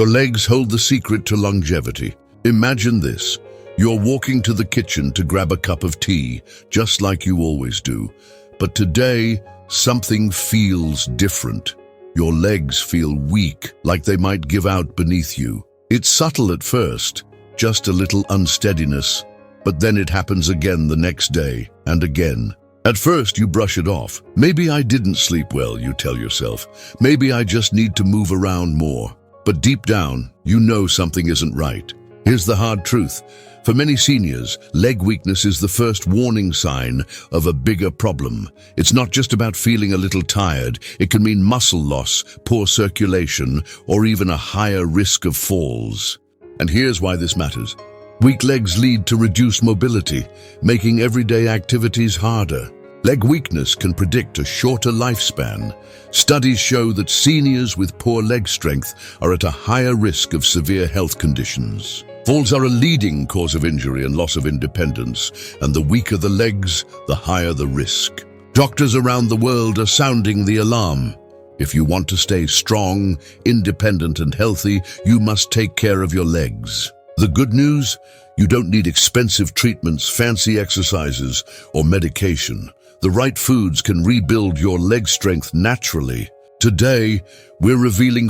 Your legs hold the secret to longevity. Imagine this. You're walking to the kitchen to grab a cup of tea, just like you always do. But today, something feels different. Your legs feel weak, like they might give out beneath you. It's subtle at first, just a little unsteadiness, but then it happens again the next day, and again. At first, you brush it off. Maybe I didn't sleep well, you tell yourself. Maybe I just need to move around more. But deep down, you know something isn't right. Here's the hard truth. For many seniors, leg weakness is the first warning sign of a bigger problem. It's not just about feeling a little tired. It can mean muscle loss, poor circulation, or even a higher risk of falls. And here's why this matters. Weak legs lead to reduced mobility, making everyday activities harder. Leg weakness can predict a shorter lifespan. Studies show that seniors with poor leg strength are at a higher risk of severe health conditions. Falls are a leading cause of injury and loss of independence, and the weaker the legs, the higher the risk. Doctors around the world are sounding the alarm. If you want to stay strong, independent, and healthy, you must take care of your legs. The good news? You don't need expensive treatments, fancy exercises, or medication. The right foods can rebuild your leg strength naturally. Today, we're revealing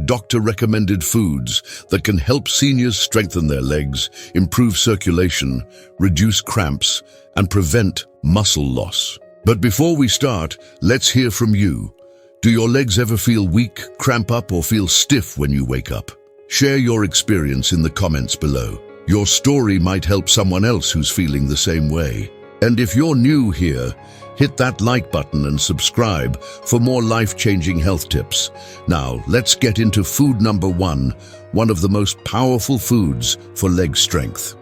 doctor-recommended foods that can help seniors strengthen their legs, improve circulation, reduce cramps, and prevent muscle loss. But before we start, let's hear from you. Do your legs ever feel weak, cramp up, or feel stiff when you wake up? Share your experience in the comments below. Your story might help someone else who's feeling the same way. And if you're new here, hit that like button and subscribe for more life-changing health tips. Now, let's get into food number one of the most powerful foods for leg strength.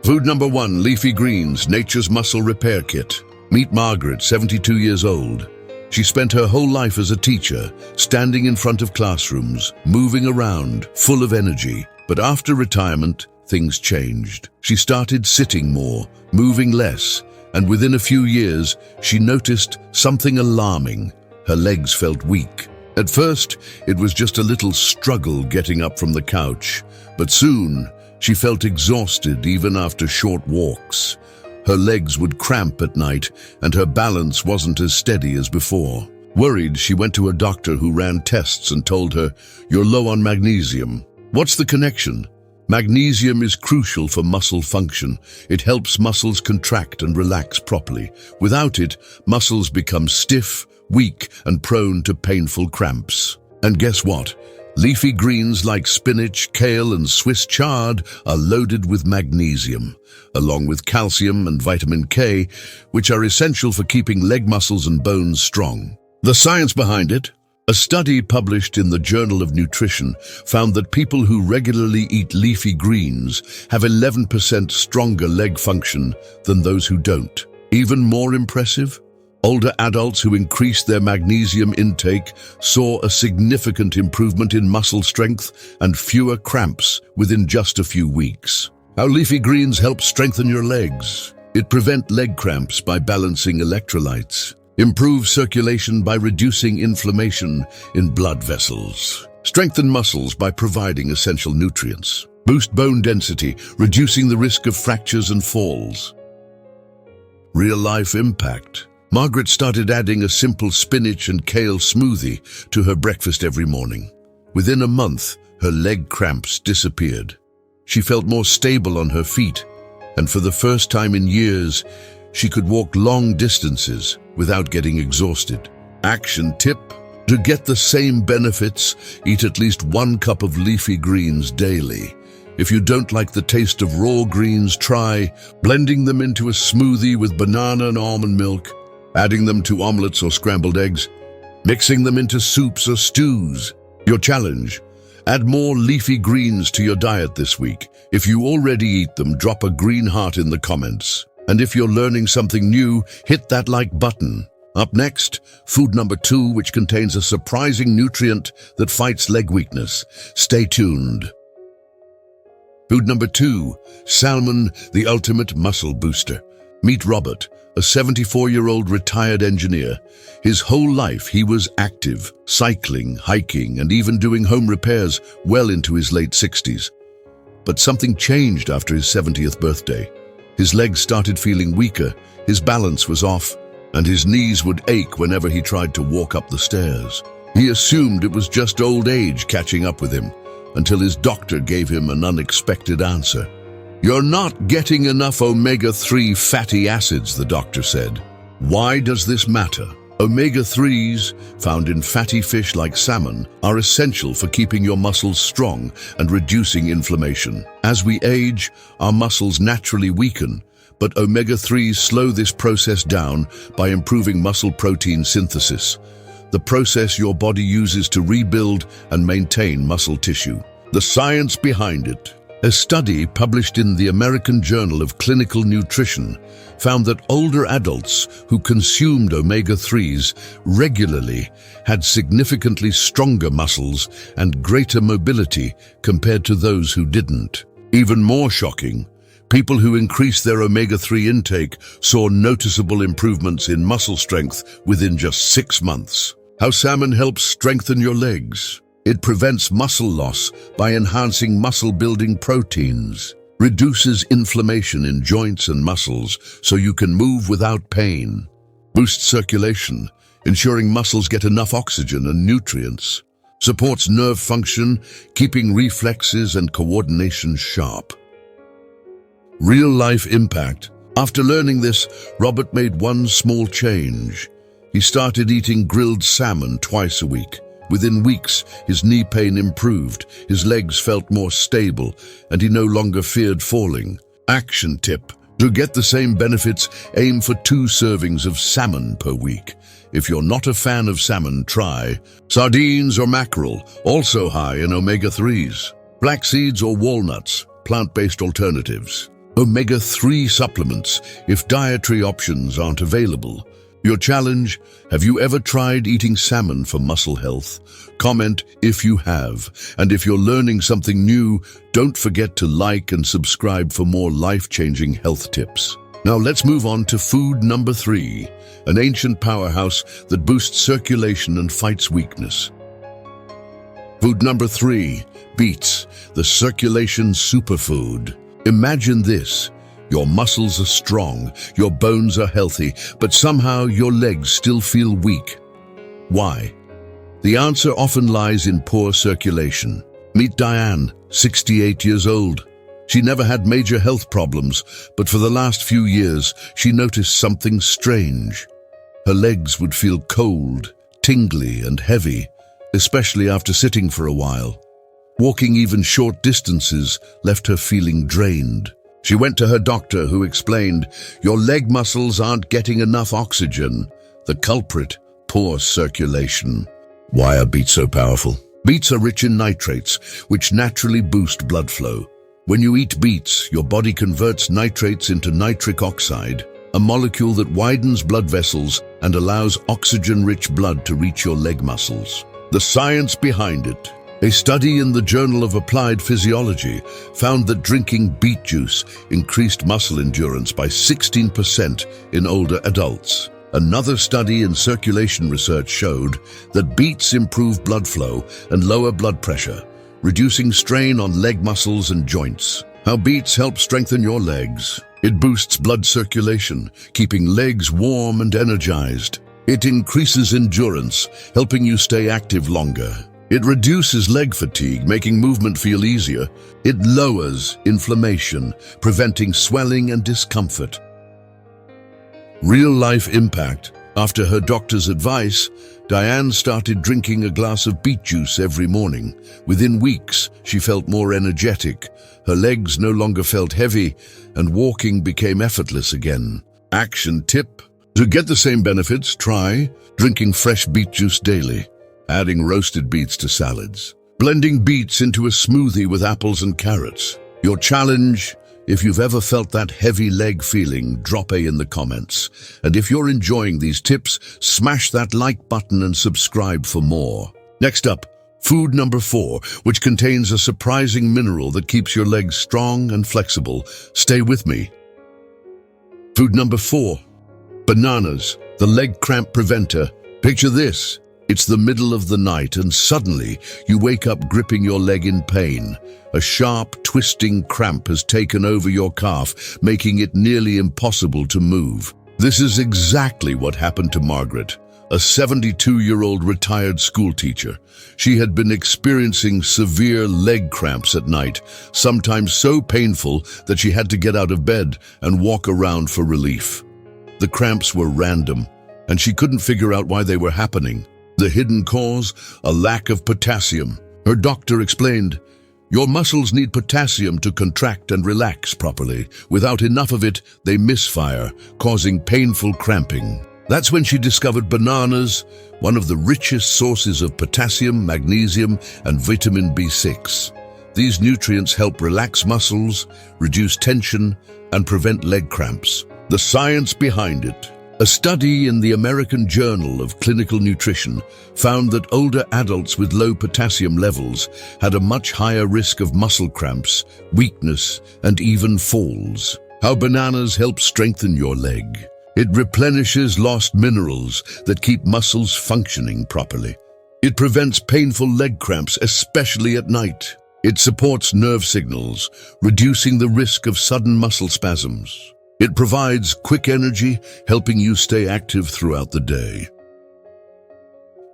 Food number one, leafy greens, nature's muscle repair kit. Meet Margaret, 72 years old. She spent her whole life as a teacher, standing in front of classrooms, moving around, full of energy. But after retirement, things changed. She started sitting more, moving less, and within a few years, she noticed something alarming. Her legs felt weak. At first, it was just a little struggle getting up from the couch, but soon, she felt exhausted even after short walks. Her legs would cramp at night, and her balance wasn't as steady as before. Worried, she went to a doctor who ran tests and told her, "You're low on magnesium." What's the connection? Magnesium is crucial for muscle function. It helps muscles contract and relax properly. Without it, muscles become stiff, weak, and prone to painful cramps. And guess what? Leafy greens like spinach, kale, and Swiss chard are loaded with magnesium, along with calcium and vitamin K, which are essential for keeping leg muscles and bones strong. The science behind it? A study published in the Journal of Nutrition found that people who regularly eat leafy greens have 11% stronger leg function than those who don't. Even more impressive? Older adults who increased their magnesium intake saw a significant improvement in muscle strength and fewer cramps within just a few weeks. How leafy greens help strengthen your legs. It prevents leg cramps by balancing electrolytes. Improve circulation by reducing inflammation in blood vessels. Strengthen muscles by providing essential nutrients. Boost bone density, reducing the risk of fractures and falls. Real-life impact. Margaret started adding a simple spinach and kale smoothie to her breakfast every morning. Within a month, her leg cramps disappeared. She felt more stable on her feet, and for the first time in years, she could walk long distances without getting exhausted. Action tip: to get the same benefits, eat at least 1 cup of leafy greens daily. If you don't like the taste of raw greens, try blending them into a smoothie with banana and almond milk, adding them to omelets or scrambled eggs, mixing them into soups or stews. Your challenge: add more leafy greens to your diet this week. If you already eat them, drop a green heart in the comments. And if you're learning something new, hit that like button. Up next, food number 2, which contains a surprising nutrient that fights leg weakness. Stay tuned. Food number 2, salmon, the ultimate muscle booster. Meet Robert, a 74-year-old retired engineer. His whole life he was active, cycling, hiking, and even doing home repairs well into his late 60s. But something changed after his 70th birthday. His legs started feeling weaker, his balance was off, and his knees would ache whenever he tried to walk up the stairs. He assumed it was just old age catching up with him, until his doctor gave him an unexpected answer. "You're not getting enough omega-3 fatty acids," the doctor said. Why does this matter? Omega-3s, found in fatty fish like salmon, are essential for keeping your muscles strong and reducing inflammation. As we age, our muscles naturally weaken, but omega-3s slow this process down by improving muscle protein synthesis, the process your body uses to rebuild and maintain muscle tissue. The science behind it. A study published in the American Journal of Clinical Nutrition found that older adults who consumed omega-3s regularly had significantly stronger muscles and greater mobility compared to those who didn't. Even more shocking, people who increased their omega-3 intake saw noticeable improvements in muscle strength within just 6 months. How salmon helps strengthen your legs. It prevents muscle loss by enhancing muscle-building proteins, reduces inflammation in joints and muscles so you can move without pain, boosts circulation, ensuring muscles get enough oxygen and nutrients, supports nerve function, keeping reflexes and coordination sharp. Real-life impact. After learning this, Robert made one small change. He started eating grilled salmon twice a week. Within weeks, his knee pain improved, his legs felt more stable, and he no longer feared falling. Action tip. To get the same benefits, aim for 2 servings of salmon per week. If you're not a fan of salmon, try sardines or mackerel, also high in omega-3s. Black seeds or walnuts, plant-based alternatives. Omega-3 supplements, if dietary options aren't available. Your challenge: have you ever tried eating salmon for muscle health? Comment if you have. And if you're learning something new, don't forget to like and subscribe for more life-changing health tips. Now let's move on to food number 3, an ancient powerhouse that boosts circulation and fights weakness. Food number 3, beets, the circulation superfood. Imagine this. Your muscles are strong, your bones are healthy, but somehow your legs still feel weak. Why? The answer often lies in poor circulation. Meet Diane, 68 years old. She never had major health problems, but for the last few years, she noticed something strange. Her legs would feel cold, tingly, and heavy, especially after sitting for a while. Walking even short distances left her feeling drained. She went to her doctor, who explained, "Your leg muscles aren't getting enough oxygen." The culprit: poor circulation. Why are beets so powerful? Beets are rich in nitrates, which naturally boost blood flow. When you eat beets, your body converts nitrates into nitric oxide, a molecule that widens blood vessels and allows oxygen-rich blood to reach your leg muscles. The science behind it. A study in the Journal of Applied Physiology found that drinking beet juice increased muscle endurance by 16% in older adults. Another study in circulation research showed that beets improve blood flow and lower blood pressure, reducing strain on leg muscles and joints. How beets help strengthen your legs. It boosts blood circulation, keeping legs warm and energized. It increases endurance, helping you stay active longer. It reduces leg fatigue, making movement feel easier. It lowers inflammation, preventing swelling and discomfort. Real-life impact. After her doctor's advice, Diane started drinking a glass of beet juice every morning. Within weeks, she felt more energetic. Her legs no longer felt heavy, and walking became effortless again. Action tip. To get the same benefits, try drinking fresh beet juice daily. Adding roasted beets to salads. Blending beets into a smoothie with apples and carrots. Your challenge: if you've ever felt that heavy leg feeling, drop a in the comments. And if you're enjoying these tips, smash that like button and subscribe for more. Next up, food number 4, which contains a surprising mineral that keeps your legs strong and flexible. Stay with me. Food number 4. Bananas, the leg cramp preventer. Picture this. It's the middle of the night and suddenly you wake up gripping your leg in pain. A sharp, twisting cramp has taken over your calf, making it nearly impossible to move. This is exactly what happened to Margaret, a 72-year-old retired schoolteacher. She had been experiencing severe leg cramps at night, sometimes so painful that she had to get out of bed and walk around for relief. The cramps were random, and she couldn't figure out why they were happening. The hidden cause? A lack of potassium. Her doctor explained, "Your muscles need potassium to contract and relax properly. Without enough of it, they misfire, causing painful cramping." That's when she discovered bananas, one of the richest sources of potassium, magnesium, and vitamin B6. These nutrients help relax muscles, reduce tension, and prevent leg cramps. The science behind it. A study in the American Journal of Clinical Nutrition found that older adults with low potassium levels had a much higher risk of muscle cramps, weakness, and even falls. How bananas help strengthen your leg. It replenishes lost minerals that keep muscles functioning properly. It prevents painful leg cramps, especially at night. It supports nerve signals, reducing the risk of sudden muscle spasms. It provides quick energy, helping you stay active throughout the day.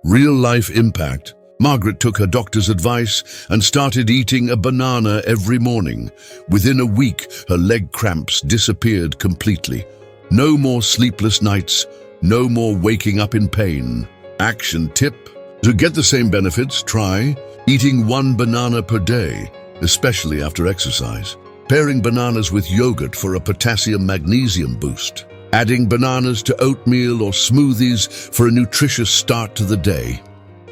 Real-life impact. Margaret took her doctor's advice and started eating a banana every morning. Within a week, her leg cramps disappeared completely. No more sleepless nights, no more waking up in pain. Action tip. To get the same benefits, try eating 1 banana per day, especially after exercise. Pairing bananas with yogurt for a potassium-magnesium boost. Adding bananas to oatmeal or smoothies for a nutritious start to the day.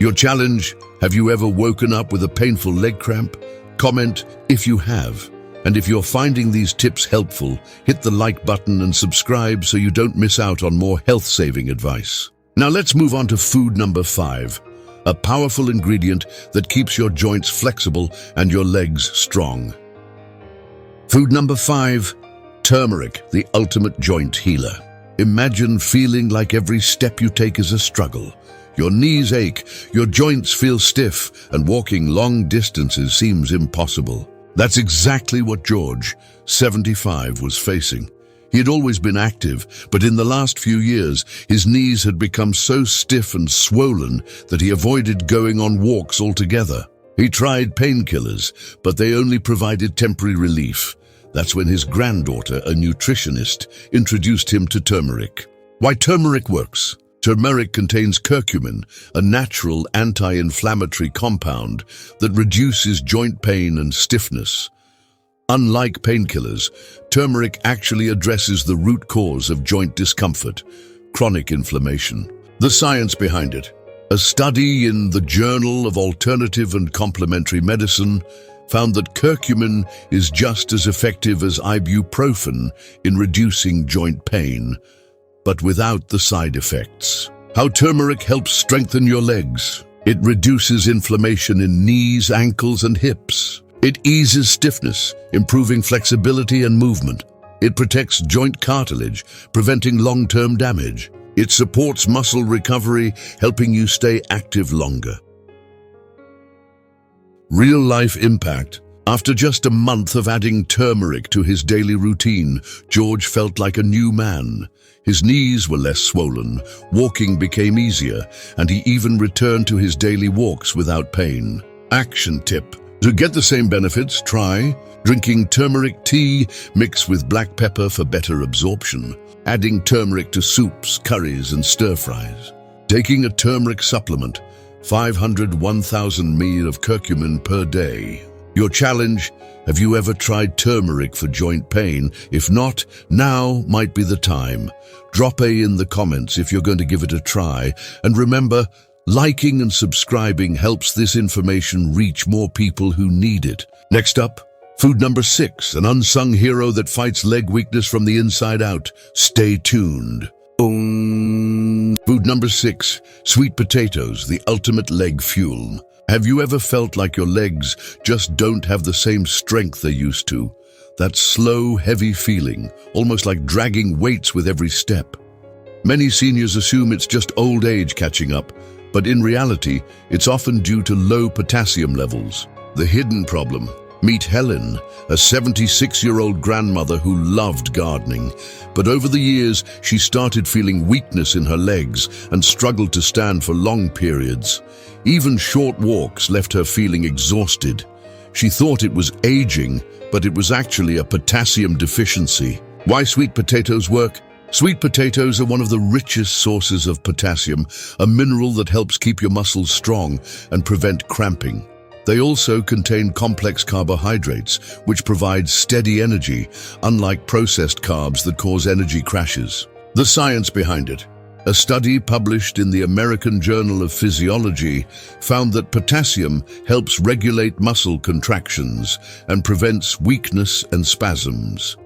Your challenge: have you ever woken up with a painful leg cramp? Comment if you have. And if you're finding these tips helpful, hit the like button and subscribe so you don't miss out on more health-saving advice. Now let's move on to food number 5. A powerful ingredient that keeps your joints flexible and your legs strong. Food number 5, turmeric, the ultimate joint healer. Imagine feeling like every step you take is a struggle. Your knees ache, your joints feel stiff, and walking long distances seems impossible. That's exactly what George, 75, was facing. He had always been active, but in the last few years, his knees had become so stiff and swollen that he avoided going on walks altogether. He tried painkillers, but they only provided temporary relief. That's when his granddaughter, a nutritionist, introduced him to turmeric. Why turmeric works? Turmeric contains curcumin, a natural anti-inflammatory compound that reduces joint pain and stiffness. Unlike painkillers, turmeric actually addresses the root cause of joint discomfort, chronic inflammation. The science behind it. A study in the Journal of Alternative and Complementary Medicine found that curcumin is just as effective as ibuprofen in reducing joint pain, but without the side effects. How turmeric helps strengthen your legs. It reduces inflammation in knees, ankles, and hips. It eases stiffness, improving flexibility and movement. It protects joint cartilage, preventing long-term damage. It supports muscle recovery, helping you stay active longer. Real-life impact. After just a month of adding turmeric to his daily routine, George felt like a new man. His knees were less swollen, walking became easier, and he even returned to his daily walks without pain. Action tip. To get the same benefits, try drinking turmeric tea mixed with black pepper for better absorption. Adding turmeric to soups, curries, and stir-fries. Taking a turmeric supplement, 500-1,000 ml of curcumin per day. Your challenge: have you ever tried turmeric for joint pain? If not, now might be the time. Drop a in the comments if you're going to give it a try. And remember, liking and subscribing helps this information reach more people who need it. Next up, food number 6, an unsung hero that fights leg weakness from the inside out. Stay tuned. Food number 6, sweet potatoes, the ultimate leg fuel. Have you ever felt like your legs just don't have the same strength they used to? That slow, heavy feeling, almost like dragging weights with every step. Many seniors assume it's just old age catching up, but in reality, it's often due to low potassium levels. The hidden problem. Meet Helen, a 76-year-old grandmother who loved gardening. But over the years, she started feeling weakness in her legs and struggled to stand for long periods. Even short walks left her feeling exhausted. She thought it was aging, but it was actually a potassium deficiency. Why sweet potatoes work? Sweet potatoes are one of the richest sources of potassium, a mineral that helps keep your muscles strong and prevent cramping. They also contain complex carbohydrates, which provide steady energy, unlike processed carbs that cause energy crashes. The science behind it. A study published in the American Journal of Physiology found that potassium helps regulate muscle contractions and prevents weakness and spasms.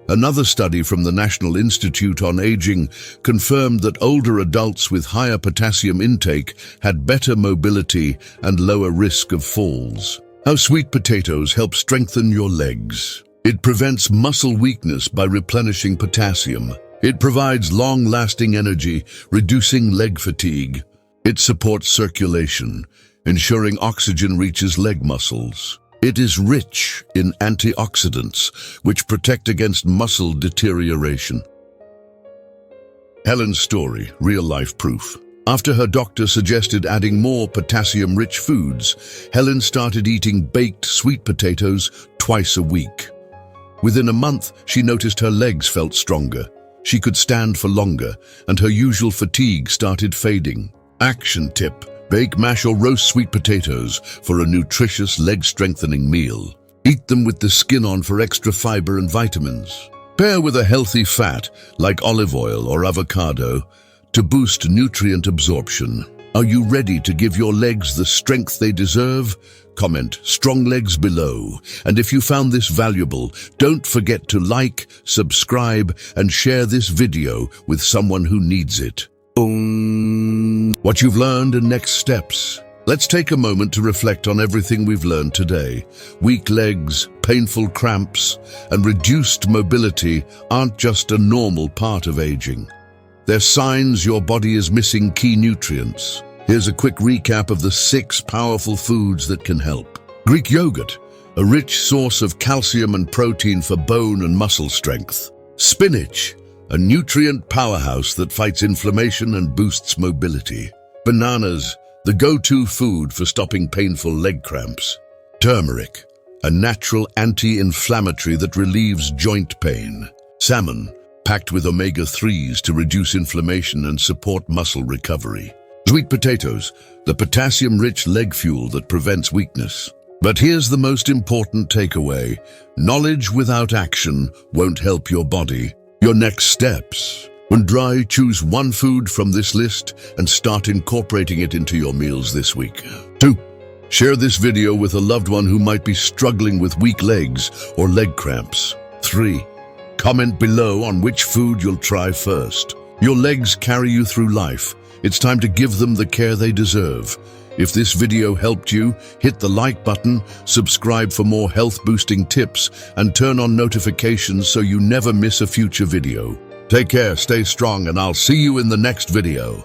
Another study from the National Institute on Aging confirmed that older adults with higher potassium intake had better mobility and lower risk of falls. How sweet potatoes help strengthen your legs. It prevents muscle weakness by replenishing potassium. It provides long-lasting energy, reducing leg fatigue. It supports circulation, ensuring oxygen reaches leg muscles. It is rich in antioxidants, which protect against muscle deterioration. Helen's story, real-life proof. After her doctor suggested adding more potassium-rich foods, Helen started eating baked sweet potatoes twice a week. Within a month, she noticed her legs felt stronger. She could stand for longer, and her usual fatigue started fading. Action tip. Bake, mash, or roast sweet potatoes for a nutritious leg-strengthening meal. Eat them with the skin on for extra fiber and vitamins. Pair with a healthy fat, like olive oil or avocado, to boost nutrient absorption. Are you ready to give your legs the strength they deserve? Comment "strong legs" below. And if you found this valuable, don't forget to like, subscribe, and share this video with someone who needs it. What you've learned and next steps. Let's take a moment to reflect on everything we've learned today. Weak legs, painful cramps, and reduced mobility aren't just a normal part of aging. They're signs your body is missing key nutrients. Here's a quick recap of the 6 powerful foods that can help. Greek yogurt, a rich source of calcium and protein for bone and muscle strength. Spinach, a nutrient powerhouse that fights inflammation and boosts mobility. Bananas, the go-to food for stopping painful leg cramps. Turmeric, a natural anti-inflammatory that relieves joint pain. Salmon, packed with omega-3s to reduce inflammation and support muscle recovery. Sweet potatoes, the potassium-rich leg fuel that prevents weakness. But here's the most important takeaway. Knowledge without action won't help your body. Your next steps. When dry, choose one food from this list and start incorporating it into your meals this week. 2. Share this video with a loved one who might be struggling with weak legs or leg cramps. 3. Comment below on which food you'll try first. Your legs carry you through life. It's time to give them the care they deserve. If this video helped you, hit the like button, subscribe for more health-boosting tips, and turn on notifications so you never miss a future video. Take care, stay strong, and I'll see you in the next video.